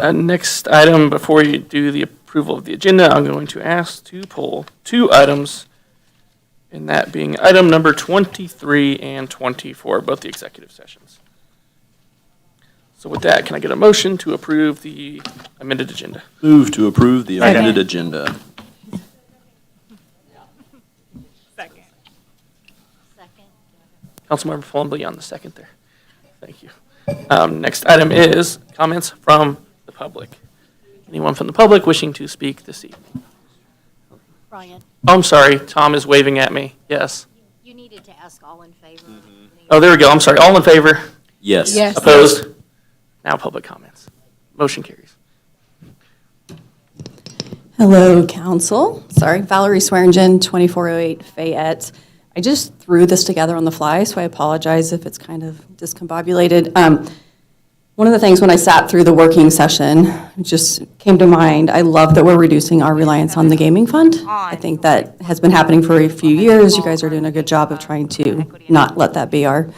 Next item, before you do the approval of the agenda, I'm going to ask to pull 2 items, and that being item number 23 and 24, both the executive sessions. So with that, can I get a motion to approve the amended agenda? Move to approve the amended agenda. Second. Councilmember Fullenby on the second there. Thank you. Next item is comments from the public. Anyone from the public wishing to speak this evening? Brian, Oh, I'm sorry. Tom is waving at me. Yes. you needed to ask all in favor. Oh, there we go. I'm sorry. All in favor? Yes. Yes. Opposed? Now public comments. Motion carries. Hello, Council. Sorry, Valerie Swearingen, 2408 Fayette. I just threw this together on the fly, so I apologize if it's kind of discombobulated. One of the things when I sat through the working session, it just came to mind, I love that we're reducing our reliance on the gaming fund. I think that has been happening for a few years. You guys are doing a good job of trying to not let that be our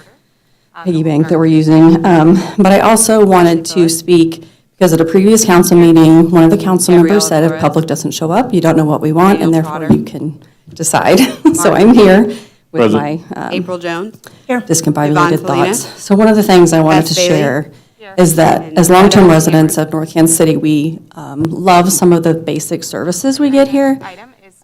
piggy bank that we're using. But I also wanted to speak, because at a previous council meeting, one of the council members said if public doesn't show up, you don't know what we want, and therefore you can decide. So I'm here with my April Jones. discombobulated Yvonne Salinas. thoughts. So one of the things I wanted Beth to Bailey. share is that as long-term residents of North Kansas City, we love some of the basic services we get here.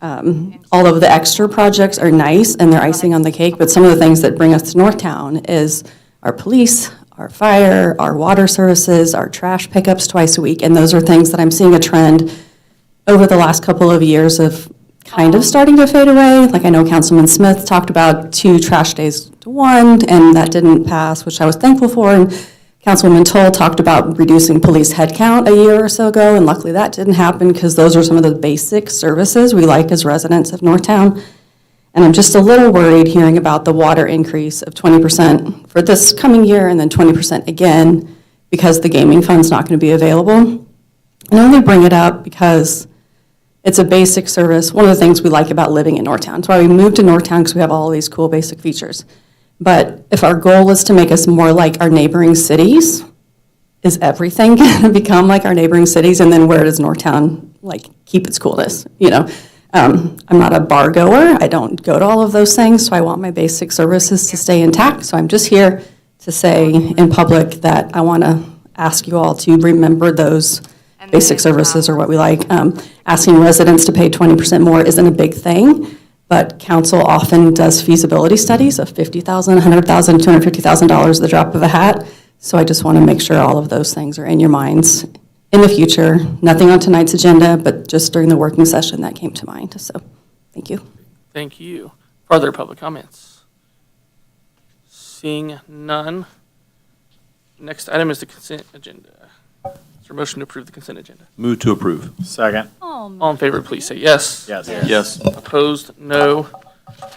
All of the extra projects are nice and they're icing on the cake, but some of the things that bring us to Northtown is our police, our fire, our water services, our trash pickups twice a week, and those are things that I'm seeing a trend over the last couple of years of kind of starting to fade away. Like I know Councilman Smith talked about 2 trash days to 1, and that didn't pass, which I was thankful for, and Councilwoman Toll talked about reducing police headcount a year or so ago, and luckily that didn't happen because those are some of the basic services we like as residents of Northtown. And I'm just a little worried hearing about the water increase of 20% for this coming year and then 20% again because the gaming fund's not going to be available. And I only bring it up because it's a basic service. One of the things we like about living in Northtown. That's why we moved to Northtown, because we have all these cool basic features. But if our goal is to make us more like our neighboring cities, is everything going to become like our neighboring cities? And then where does Northtown keep its coolness? I'm not a bar goer. I don't go to all of those things, so I want my basic services to stay intact. So I'm just here to say in public that I want to ask you all to remember those basic services are what we like. Asking residents to pay 20% more isn't a big thing, but council often does feasibility studies of $50,000, $100,000, $250,000 the drop of a hat. So I just want to make sure all of those things are in your minds in the future. Nothing on tonight's agenda, but just during the working session that came to mind. So thank you. Thank you. Further public comments? Seeing none. Next item is the consent agenda. Is there a motion to approve the consent agenda? Move to approve. Second. All in favor, please say yes. Yes. Yes. Opposed, no.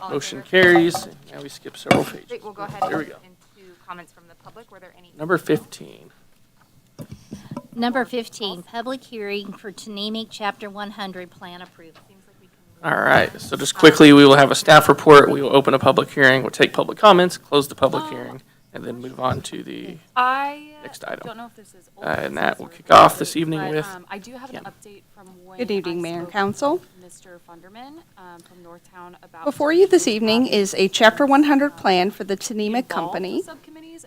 Motion carries. Now we skip several pages. Great, we'll go ahead There we go. into comments from the public. Were there any? Number 15. Number 15, public hearing for Tanemic Chapter 100 plan approved. All right, so just quickly, we will have a staff report. We will open a public hearing. We'll take public comments, close the public hearing, and then move on to the next item. Don't know if this is old And that business will or kick off new this evening business, with. but, I do have an Kim. update from when. Good evening, I Mayor and spoke Council. with Mr. Funderman from Northtown about. Before you this evening is a Chapter 100 plan for the Tanemic Company.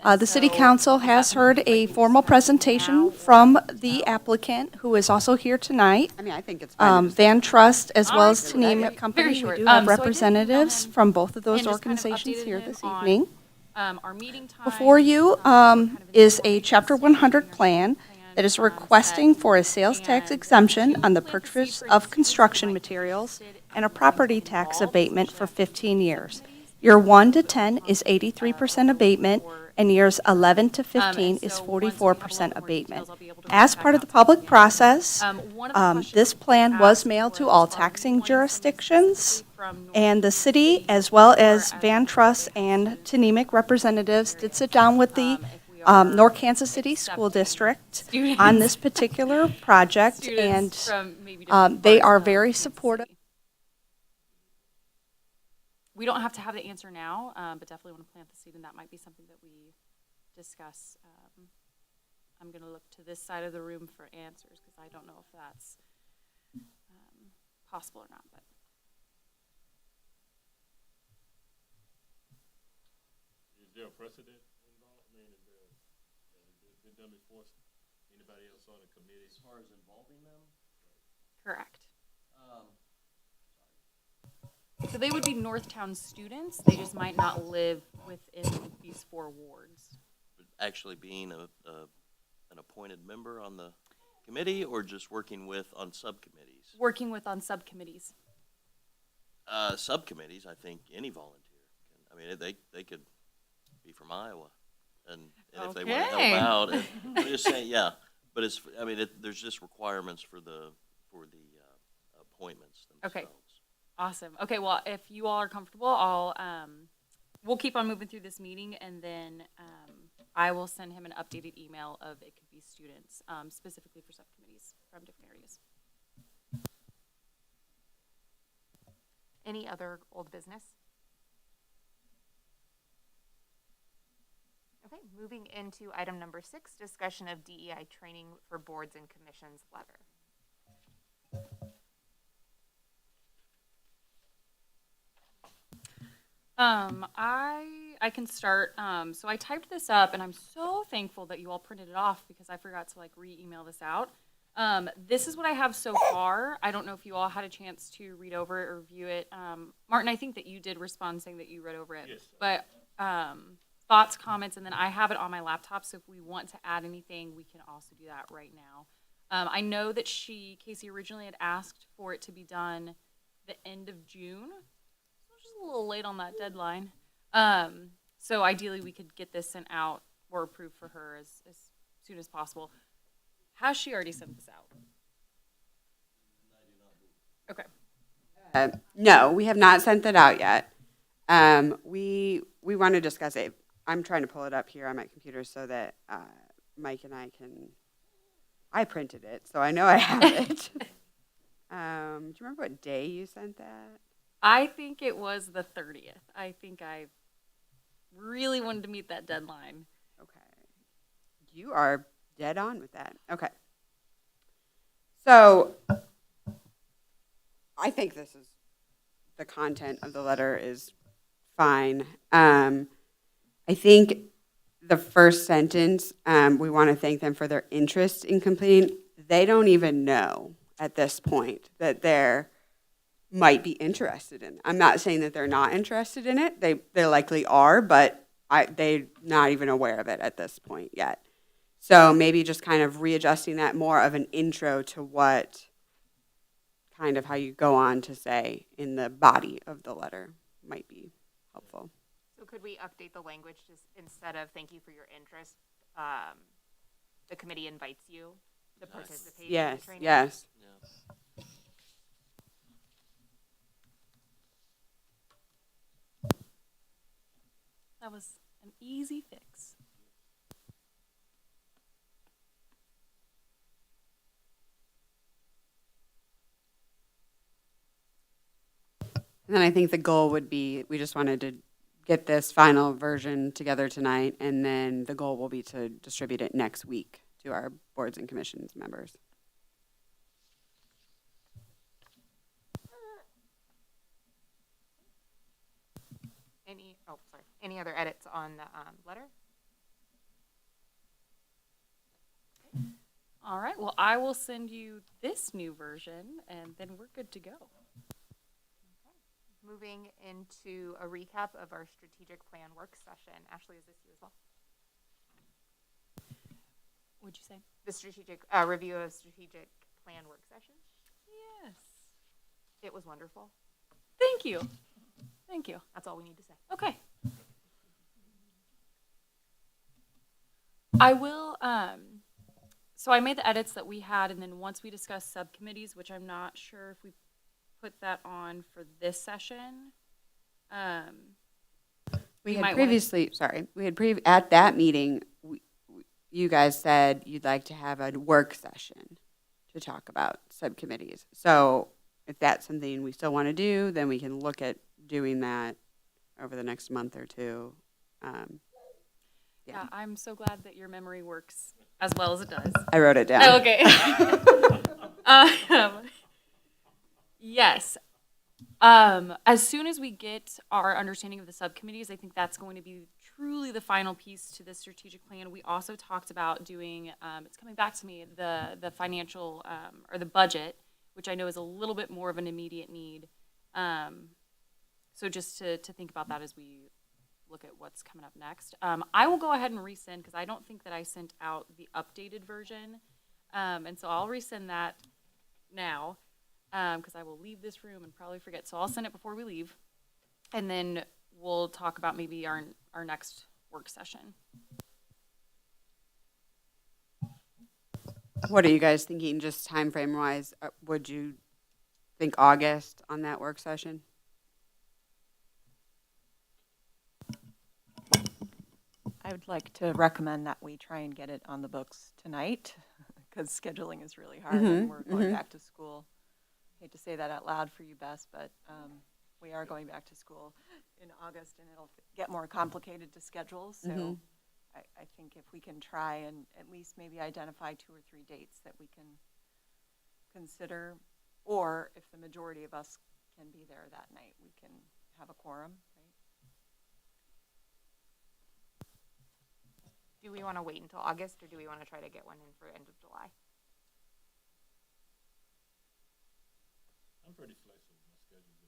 The City Council has heard a formal presentation from the applicant, who is also here tonight. I mean, I think it's Van Trust, as well as Very Tanemic Company. very We short. do So I have did representatives email him from both of those and just kind of organizations updated here him this on, evening. Our meeting time. Before you kind of is in a Chapter 100 plan that is requesting for a sales tax exemption on the purchase of construction materials and a property tax abatement for 15 years. Year 1 to 10 is 83% abatement, and years 11 to 15 is 44% abatement. As part of the public process, this plan was mailed to all taxing jurisdictions, and the city, as well as Van Trust and Tanemic representatives, did sit down with the North Kansas City School District on this particular project, and they are very supportive. We don't have to have the answer now, but definitely want to plant the seed, and that might be something that we discuss I'm gonna look to this side of the room for answers, because I don't know if that's possible or not, but. Is there a precedent involved? I mean, has it been done before? Anybody else on the committee? As far as involving them? Correct. Um, So they would be Northtown students, they just might not live within these 4 wards. Actually being an appointed member on the committee or just working with on subcommittees? Working with on subcommittees. Subcommittees, I think any volunteer can. I mean, they could be from Iowa, and if they want to Okay. help out, and, I'm just saying, yeah. But it's, I mean, there's just requirements for the appointments themselves. Okay. Awesome. Okay, well, if you all are comfortable, we'll keep on moving through this meeting, and then I will send him an updated email of it could be students, specifically for subcommittees from different areas. Any other old business? Okay, moving into item number 6, discussion of DEI training for boards and commissions letter. I can start. So I typed this up, and I'm so thankful that you all printed it off because I forgot to re-email this out. This is what I have so far. I don't know if you all had a chance to read over it or review it. Martin, I think that you did respond saying that you read over it. Yes. But thoughts, comments, and then I have it on my laptop, so if we want to add anything, we can also do that right now. I know that Casey originally had asked for it to be done the end of June. So we're just a little late on that deadline. So ideally we could get this sent out or approved for her as soon as possible. Has she already sent this out? Okay. No, we have not sent that out yet. We want to discuss it. I'm trying to pull it up here on my computer so that Mike and I can. I printed it, so I know I have it. Do you remember what day you sent that? I think it was the 30th. I think I really wanted to meet that deadline. Okay. You are dead on with that. Okay. So I think this is the content of the letter is fine. I think the first sentence, we want to thank them for their interest in completing. They don't even know at this point that they're might be interested in. I'm not saying that they're not interested in it. They likely are, but they're not even aware of it at this point yet. So maybe just kind of readjusting that more of an intro to what kind of how you go on to say in the body of the letter might be helpful. So could we update the language just instead of thank you for your interest, the committee invites you to participate in Yes, the training? yes. Yeah. That was an easy fix. And then I think the goal would be, we just wanted to get this final version together tonight, and then the goal will be to distribute it next week to our boards and commissions members. Any other edits on the letter? All right. Well, I will send you this new version, and then we're good to go. Moving into a recap of our strategic plan work session. Ashley, is this you as well? What'd you say? The strategic review of strategic plan work session. Yes. It was wonderful. Thank you. Thank you. That's all we need to say. Okay. I will, so I made the edits that we had, and then once we discuss subcommittees, which I'm not sure if we put that on for this session. We might had wanna- previously, at that meeting, you guys said you'd like to have a work session to talk about subcommittees. So if that's something we still want to do, then we can look at doing that over the next month or two. Yeah, I'm so glad that your memory works as well as it does. I wrote it down. Oh, okay. Yes. As soon as we get our understanding of the subcommittees, I think that's going to be truly the final piece to this strategic plan. We also talked about doing, it's coming back to me, the financial, or the budget, which I know is a little bit more of an immediate need. So just to think about that as we look at what's coming up next. I will go ahead and resend, because I don't think that I sent out the updated version. And so I'll resend that now, because I will leave this room and probably forget. So I'll send it before we leave, and then we'll talk about maybe our next work session. What are you guys thinking, just time frame wise? Would you think August on that work session? I would like to recommend that we try and get it on the books tonight, because scheduling is really hard, and we're going back to school. Hate to say that out loud for you, Bess, but we are going back to school in August, and it'll get more complicated to schedule. So I think if we can try and at least maybe identify 2 or 3 dates that we can consider, or if the majority of us can be there that night, we can have a quorum, right? Do we want to wait until August, or do we want to try to get one in for end of July? I'm pretty flexible. My schedule's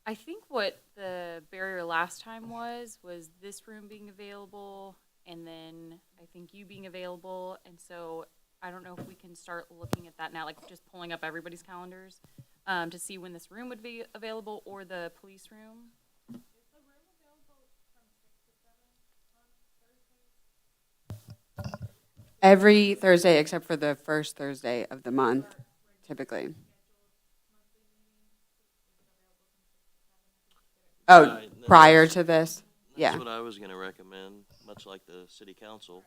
I think what the barrier last time was this room being available, and then I think you being available. And so I don't know if we can start looking at that now, like just pulling up everybody's calendars to see when this room would be available, or the police room. Every Thursday except for the first Thursday of the month, typically. Oh, Right, no, prior that's- to this? Yeah. That's what I was gonna recommend, much like the city council.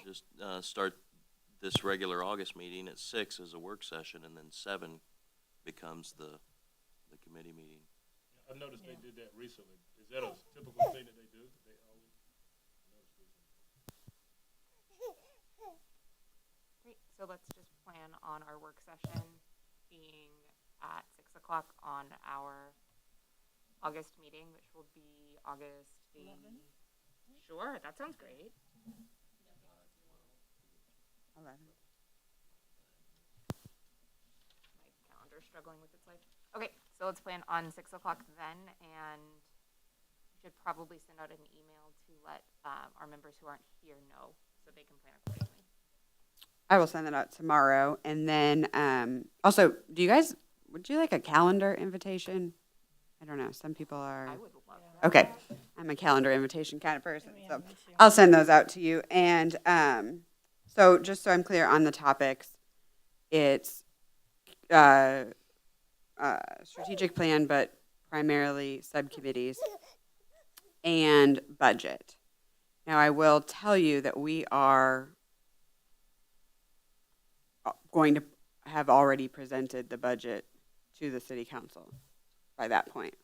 Just, start this regular August meeting at 6 as a work session, and then 7 becomes the committee meeting. I've noticed they did that recently. Is that a typical thing that they do? They always noticed recently. Great, so let's just plan on our work session being at 6 o'clock on our August meeting, which will be August 11th. Sure, that sounds great. 11. My calendar's struggling with its life. Okay, so let's plan on 6 o'clock then, and we should probably send out an email to let our members who aren't here know so they can plan accordingly. I will send that out tomorrow. And then also, would you like a calendar invitation? I don't know. Some people are. I would love that. Okay. I'm a calendar invitation kind of person. So I'll send those out to you. And so just so I'm clear on the topics, it's strategic plan, but primarily subcommittees and budget. Now, I will tell you that we are going to have already presented the budget to the city council by that point.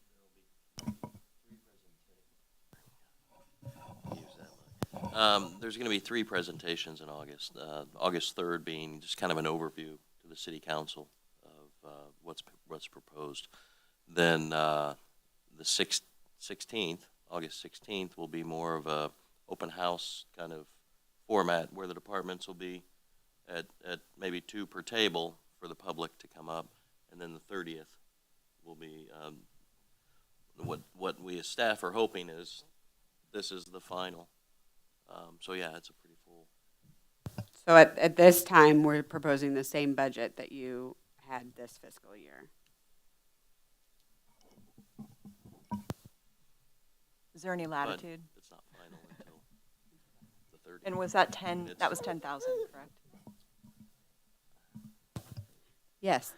There's going to be 3 presentations in August. August 3rd being just kind of an overview to the city council of what's proposed. Then the 16th, August 16th, will be more of a open house kind of format where the departments will be at maybe 2 per table for the public to come up. And then the 30th will be what we as staff are hoping is this is the final. So yeah, it's a pretty full. So at this time, we're proposing the same budget that you had this fiscal year. Is there any latitude? But it's not final until the 30th. And was that 10, that was 10,000, correct? Yes.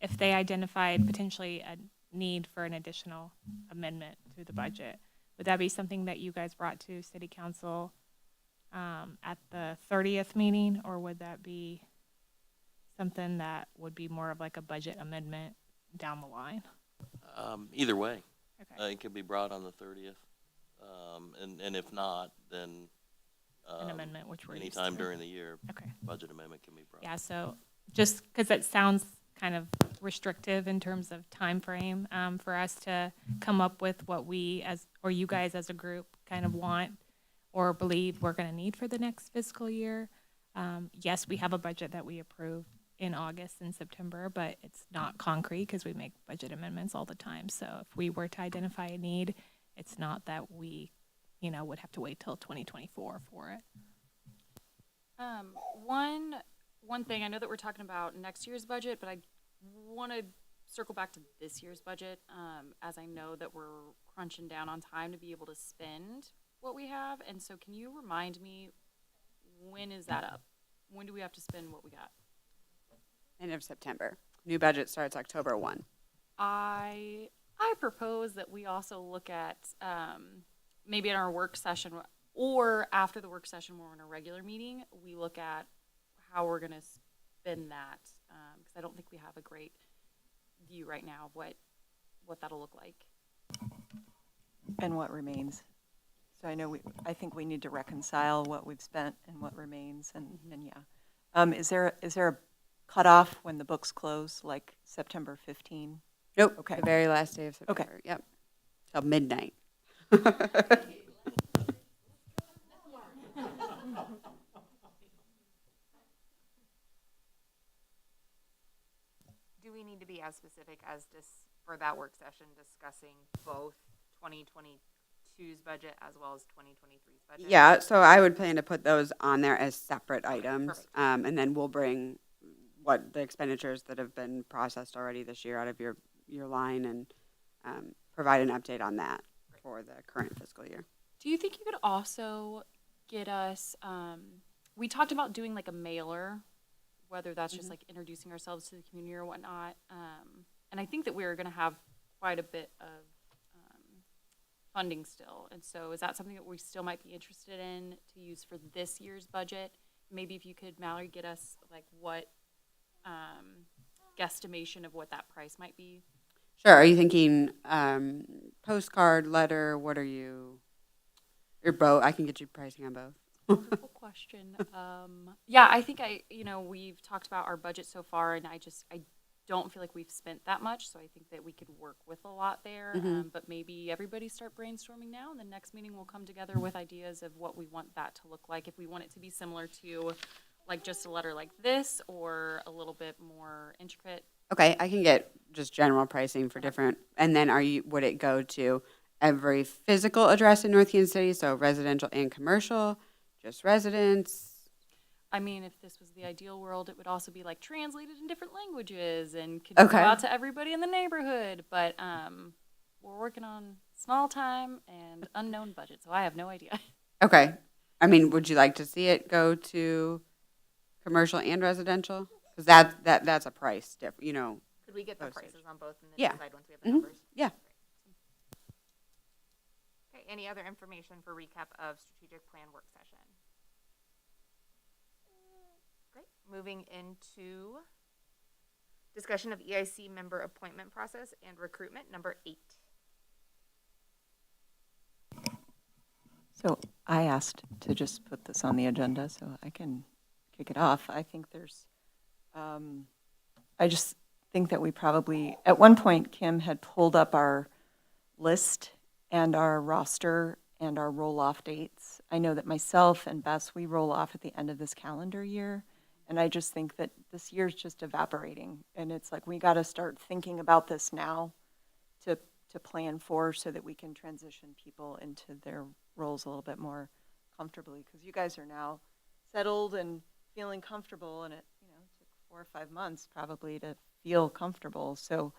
If they identified potentially a need for an additional amendment to the budget, would that be something that you guys brought to city council at the 30th meeting, or would that be something that would be more of like a budget amendment down the line? Either way, Okay. it could be brought on the 30th. And if not, then An amendment, which we're used anytime to. during the year, Okay. budget amendment can be brought. Yeah, so just because it sounds kind of restrictive in terms of time frame for us to come up with what we as, or you guys as a group kind of want or believe we're going to need for the next fiscal year. Yes, we have a budget that we approve in August and September, but it's not concrete because we make budget amendments all the time. So if we were to identify a need, it's not that we, would have to wait till 2024 for it. One thing, I know that we're talking about next year's budget, but I want to circle back to this year's budget, as I know that we're crunching down on time to be able to spend what we have. And so can you remind me, when is that up? When do we have to spend what we got? End of September. New budget starts October 1. I propose that we also look at maybe in our work session or after the work session when we're in a regular meeting, we look at how we're going to spend that, because I don't think we have a great view right now of what that'll look like. And what remains. So I think we need to reconcile what we've spent and what remains, and yeah. Is there a cutoff when the books close, like September 15? Nope. Okay. The very last day of September. Okay. Yep. Till midnight. Do we need to be as specific as this for that work session discussing both 2022's budget as well as 2023's budget? Yeah, so I would plan to put those on there as separate items. Perfect. And then we'll bring what the expenditures that have been processed already this year out of your line and provide an update on that for the current fiscal year. Do you think you could also get us, we talked about doing like a mailer, whether that's just like introducing ourselves to the community or whatnot. And I think that we're going to have quite a bit of funding still. And so is that something that we still might be interested in to use for this year's budget? Maybe if you could, Mallory, get us like what guesstimation of what that price might be. Sure. Are you thinking postcard, letter? What are you? Or both? I can get you pricing on both. Wonderful question. Yeah, I think we've talked about our budget so far, and I don't feel like we've spent that much, so I think that we could work with a lot there. But maybe everybody start brainstorming now, and the next meeting we'll come together with ideas of what we want that to look like. If we want it to be similar to like just a letter like this, or a little bit more intricate. Okay, I can get just general pricing for different. And then would it go to every physical address in North Kansas City, so residential and commercial, just residents? I mean, if this was the ideal world, it would also be like translated in different languages and could go out to everybody in the neighborhood. But we're working on small time and unknown budget, so I have no idea. Okay. I mean, would you like to see it go to commercial and residential? Because that's a price difference, Could we get the postage. prices on both and then Yeah. decide once we have the numbers? Yeah. Okay, any other information for recap of strategic plan work session? Great. Moving into discussion of EIC member appointment process and recruitment, number 8. So I asked to just put this on the agenda so I can kick it off. I think I just think that we probably, at one point, Kim had pulled up our list and our roster and our roll-off dates. I know that myself and Bess, we roll off at the end of this calendar year. And I just think that this year's just evaporating. And it's like, we got to start thinking about this now to plan for so that we can transition people into their roles a little bit more comfortably. Because you guys are now settled and feeling comfortable, and it took 4 or 5 months probably to feel comfortable. So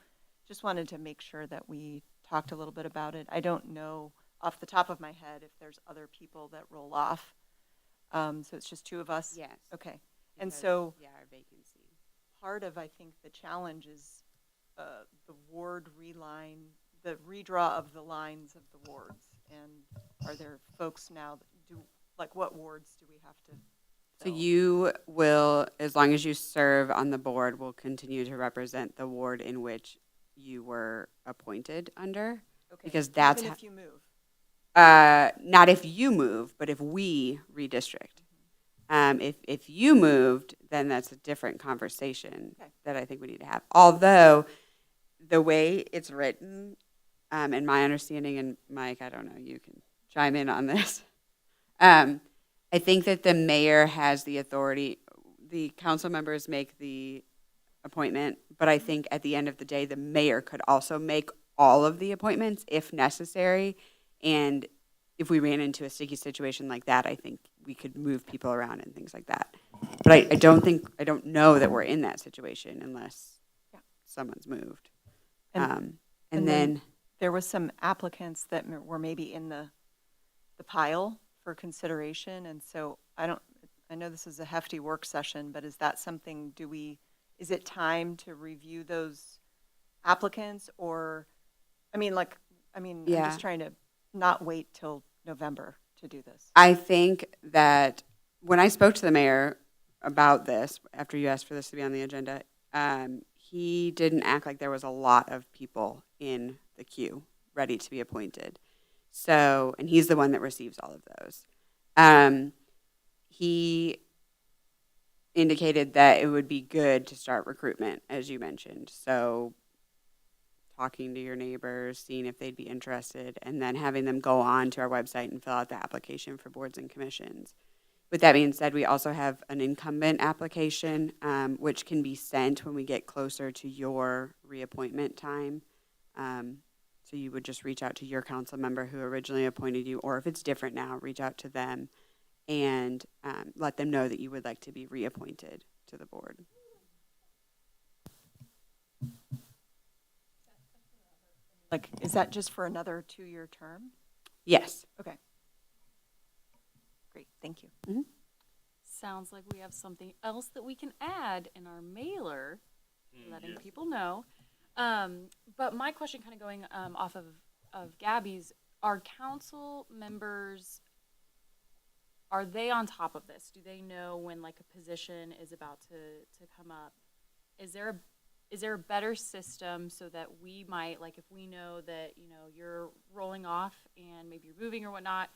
just wanted to make sure that we talked a little bit about it. I don't know off the top of my head if there's other people that roll off. So it's just 2 of us? Yes. Okay. And so our vacancy. part of, I think, the challenge is the ward the redraw of the lines of the wards. And are there folks now that like what wards do we have to So fill? you will, as long as you serve on the board, will continue to represent the ward in which you were appointed under. Okay, because that's even ho- if you move. Not if you move, but if we redistrict. If you moved, then that's a different conversation Okay. that I think we need to have. Although the way it's written, in my understanding, and Mike, I don't know, you can chime in on this. I think that the mayor has the authority. The council members make the appointment, but I think at the end of the day, the mayor could also make all of the appointments if necessary. And if we ran into a sticky situation like that, I think we could move people around and things like that. But I don't know that we're in that situation unless Yeah. someone's moved. And And then, there was some applicants that were maybe in the pile for consideration, and so I know this is a hefty work session, but is that something, is it time to review those applicants, or, I'm Yeah. just trying to not wait till November to do this. I think that when I spoke to the mayor about this, after you asked for this to be on the agenda, he didn't act like there was a lot of people in the queue ready to be appointed. So, and he's the one that receives all of those. He indicated that it would be good to start recruitment, as you mentioned. So, talking to your neighbors, seeing if they'd be interested, and then having them go on to our website and fill out the application for boards and commissions. With that being said, we also have an incumbent application, which can be sent when we get closer to your reappointment time. So you would just reach out to your council member who originally appointed you, or if it's different now, reach out to them and let them know that you would like to be reappointed to the board. Like, is that just for another 2-year term? Yes. Okay. Great, thank you. Sounds like we have something else that we can add in our mailer, letting people know. But my question kind of going off of Gabby's, are council members, are they on top of this? Do they know when like a position is about to come up? Is there a better system so that we might, like if we know that, you know, you're rolling off and maybe you're moving or whatnot,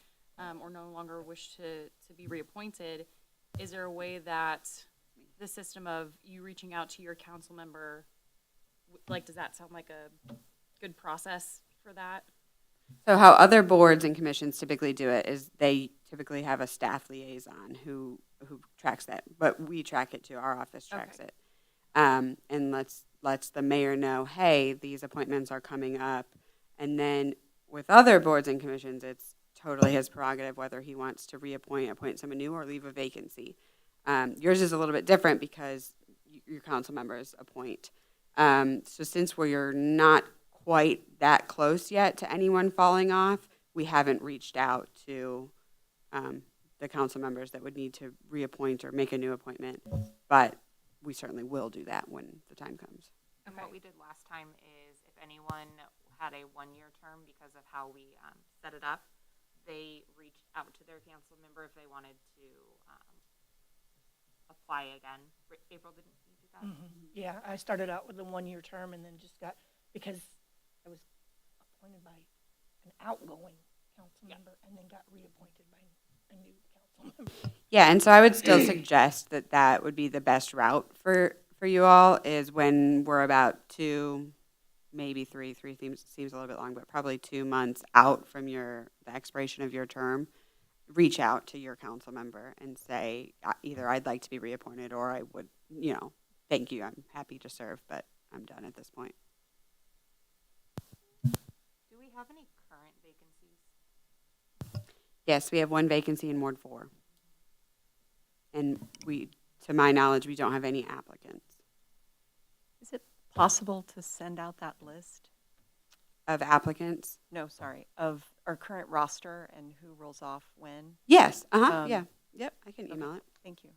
or no longer wish to be reappointed, is there a way that the system of you reaching out to your council member, like, does that sound like a good process for that? So how other boards and commissions typically do it is they typically have a staff liaison who tracks that, but we track it too. Our office tracks it, and lets the mayor know, hey, these appointments are coming up. And then with other boards and commissions, it's totally his prerogative whether he wants to appoint someone new, or leave a vacancy. Yours is a little bit different because your council members appoint. So since we're not quite that close yet to anyone falling off, we haven't reached out to the council members that would need to reappoint or make a new appointment. But we certainly will do that when the time comes. And what we did last time is if anyone had a 1-year term because of how we set it up, they reached out to their council member if they wanted to apply again. April, didn't you do that? Yeah, I started out with a 1-year term and then just got, because I was appointed by an outgoing council member and then got reappointed by a new council member. Yeah, and so I would still suggest that that would be the best route for you all, is when we're about 2, maybe 3 seems a little bit long, but probably 2 months out from the expiration of your term, reach out to your council member and say, either I'd like to be reappointed, or I would, thank you, I'm happy to serve, but I'm done at this point. Do we have any current vacancies? Yes, we have 1 vacancy in Ward 4. And to my knowledge, we don't have any applicants. Is it possible to send out that list? Of applicants? No, sorry, of our current roster and who rolls off when? Yes, yeah. Yep, I can email it. Thank you.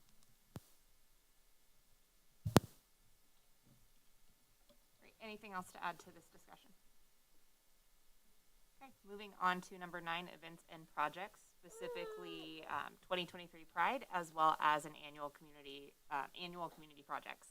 Great. Anything else to add to this discussion? Okay, moving on to number 9, events and projects. specifically 2023 Pride, as well as an annual community projects.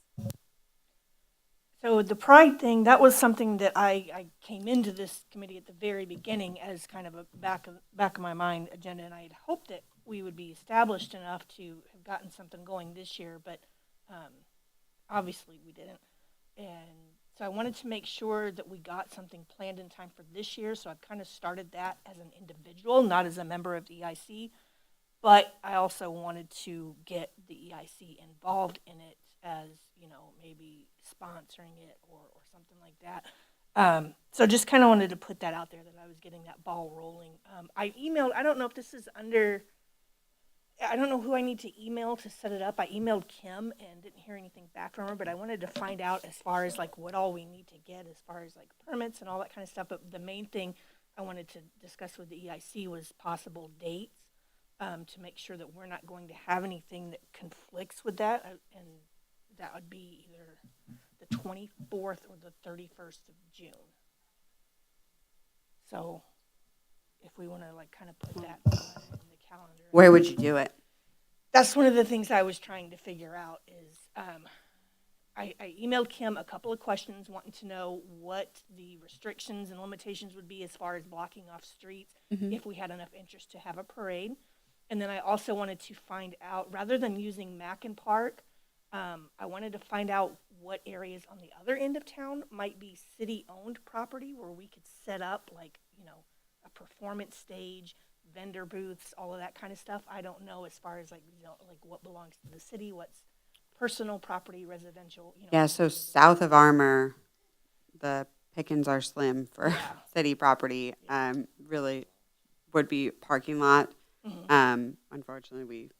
So the pride thing, that was something that I came into this committee at the very beginning as kind of a back of my mind agenda, and I had hoped that we would be established enough to have gotten something going this year, but obviously we didn't. And so I wanted to make sure that we got something planned in time for this year, so I've kind of started that as an individual, not as a member of the EIC, but I also wanted to get the EIC involved in it as, maybe sponsoring it or something like that. So just kind of wanted to put that out there that I was getting that ball rolling. I emailed, I don't know if this is under, I don't know who I need to email to set it up. I emailed Kim and didn't hear anything back from her, but I wanted to find out as far as like what all we need to get as far as like permits and all that kind of stuff. But the main thing I wanted to discuss with the EIC was possible dates to make sure that we're not going to have anything that conflicts with that. And that would be either the 24th or the 31st of June. So if we want to like kind of put that in the calendar. Where would you do it? That's one of the things I was trying to figure out is I emailed Kim a couple of questions wanting to know what the restrictions and limitations would be as far as blocking off streets if we had enough interest to have a parade. And then I also wanted to find out, rather than using Mackin Park, I wanted to find out what areas on the other end of town might be city-owned property where we could set up like, a performance stage, vendor booths, all of that kind of stuff. I don't know as far as like what belongs to the city, what's personal property, residential. Yeah, so south of Armour, the pickings are slim for city property. Really would be parking lot. Unfortunately,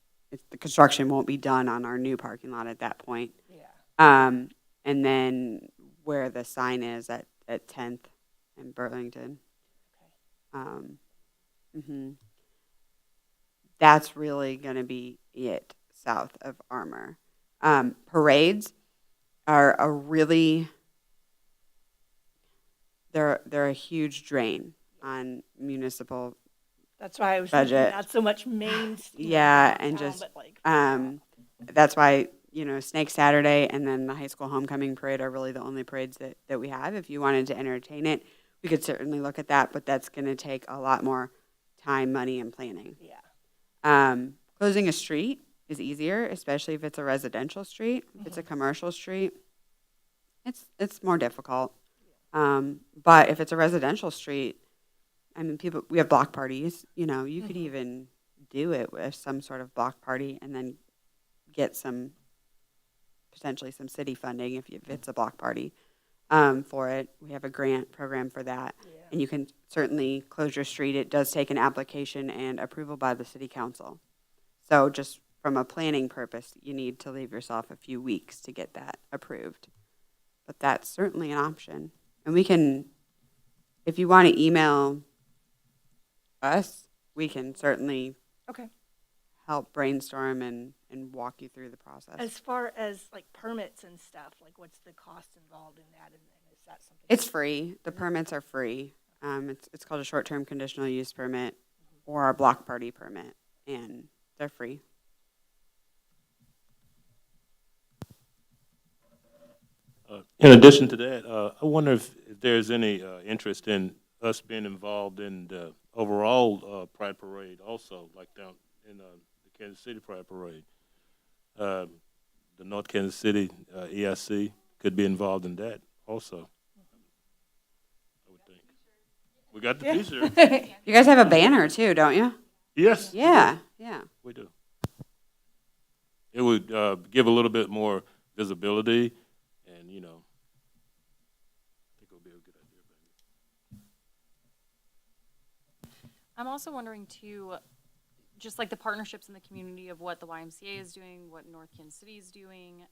the construction won't be done on our new parking lot at that point. Yeah. And then where the sign is at 10th and Burlington. That's really going to be it south of Armour. Parades are a really, they're a huge drain on municipal. That's why I was budget. thinking not so much main. Yeah, and downtown, just but like, that's why Snake Saturday and then the high school homecoming parade are really the only parades that we have. If you wanted to entertain it, we could certainly look at that, but that's going to take a lot more time, money, and planning. Yeah. Closing a street is easier, especially if it's a residential street. If it's a commercial street, it's more difficult. But if it's a residential street, I mean, we have block parties. You could even do it with some sort of block party and then get potentially some city funding if it's a block party for it. We have a grant program for that. Yeah. And you can certainly close your street. It does take an application and approval by the city council. So just from a planning purpose, you need to leave yourself a few weeks to get that approved. But that's certainly an option. And we can, if you want to email us, we can certainly help brainstorm and walk you through the process. As far as like permits and stuff, like what's the cost involved in that? And is that something? It's free. The permits are free. It's called a short-term conditional use permit or a block party permit, and they're free. In addition to that, I wonder if there's any interest in us being involved in the overall Pride Parade also, like down in the Kansas City Pride Parade. The North Kansas City EIC could be involved in that also, I would think. We got the T-shirt. You guys have a banner too, don't you? Yes. Yeah. We do. It would give a little bit more visibility, and I think it would be a good idea. I'm also wondering too, just like the partnerships in the community of what the YMCA is doing, what North Kansas City is doing,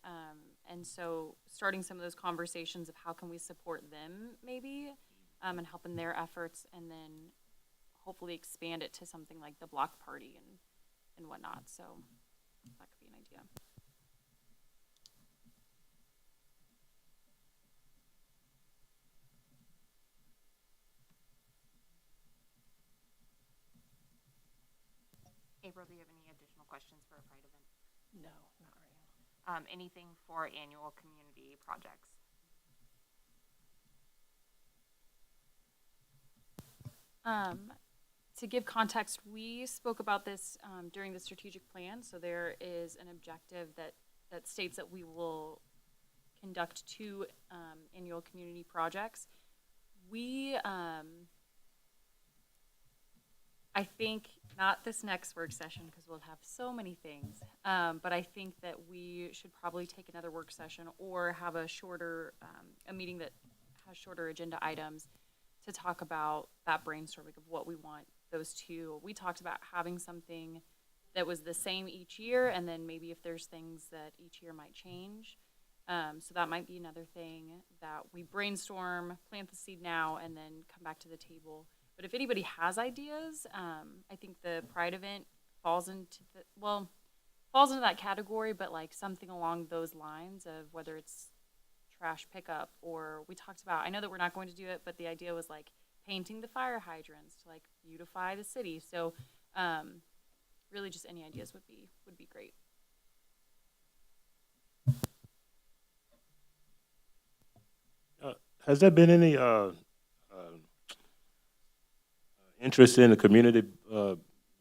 and so starting some of those conversations of how can we support them maybe, and help in their efforts, and then hopefully expand it to something like the block party and whatnot. So that could be an idea. April, do you have any additional questions for a Pride event? No, not right now. Anything for annual community projects? To give context, we spoke about this during the strategic plan. So there is an objective that states that we will conduct 2 annual community projects. We, I think, not this next work session because we'll have so many things, but I think that we should probably take another work session or have a shorter, a meeting that has shorter agenda items to talk about that brainstorming of what we want those 2. We talked about having something that was the same each year, and then maybe if there's things that each year might change. So that might be another thing that we brainstorm, plant the seed now, and then come back to the table. But if anybody has ideas, I think the Pride event falls into that category, but like something along those lines of whether it's trash pickup, or we talked about, I know that we're not going to do it, but the idea was like painting the fire hydrants to like beautify the city. So really just any ideas would be great. Has there been any interest in the community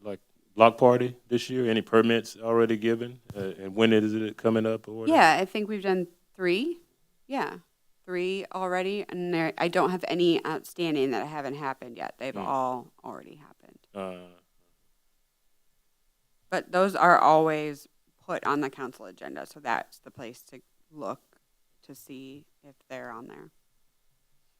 like block party this year? Any permits already given? And when is it coming up? Or whatever? Yeah, I think we've done 3. Yeah, 3 already, and I don't have any outstanding that haven't happened yet. They've all already happened. But those are always put on the council agenda, so that's the place to look to see if they're on there.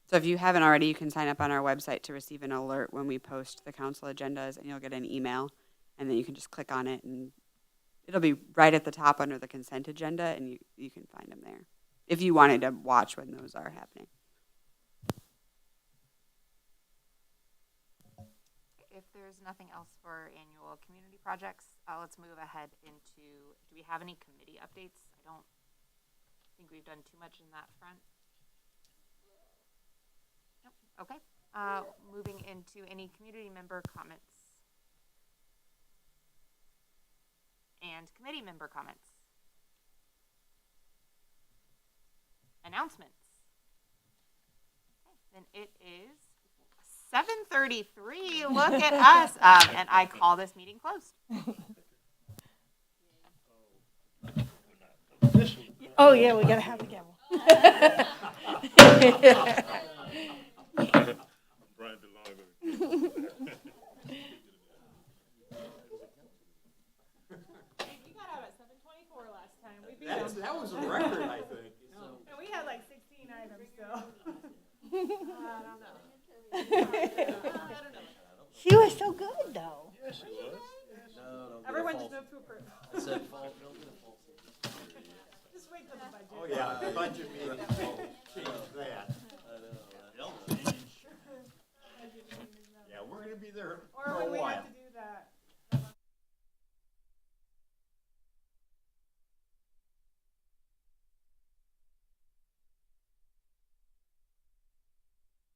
So if you haven't already, you can sign up on our website to receive an alert when we post the council agendas, and you'll get an email, and then you can just click on it, and it'll be right at the top under the consent agenda, and you can find them there if you wanted to watch when those are happening. If there's nothing else for annual community projects, let's move ahead into, do we have any committee updates? I don't think we've done too much in that front. Nope. Okay. Moving into any community member comments and committee member comments. Announcements. Okay, then it is 7:33. Look at us. And I call this meeting closed. Oh, yeah, we gotta have the gavel. Brian DeLongo. That was a record, I think. And we had like 16 items still. I don't know. She was so good, though. Yeah, she was. Everyone just moved to approve. I said, false. Just wait till the budget. Oh, yeah, budget meeting.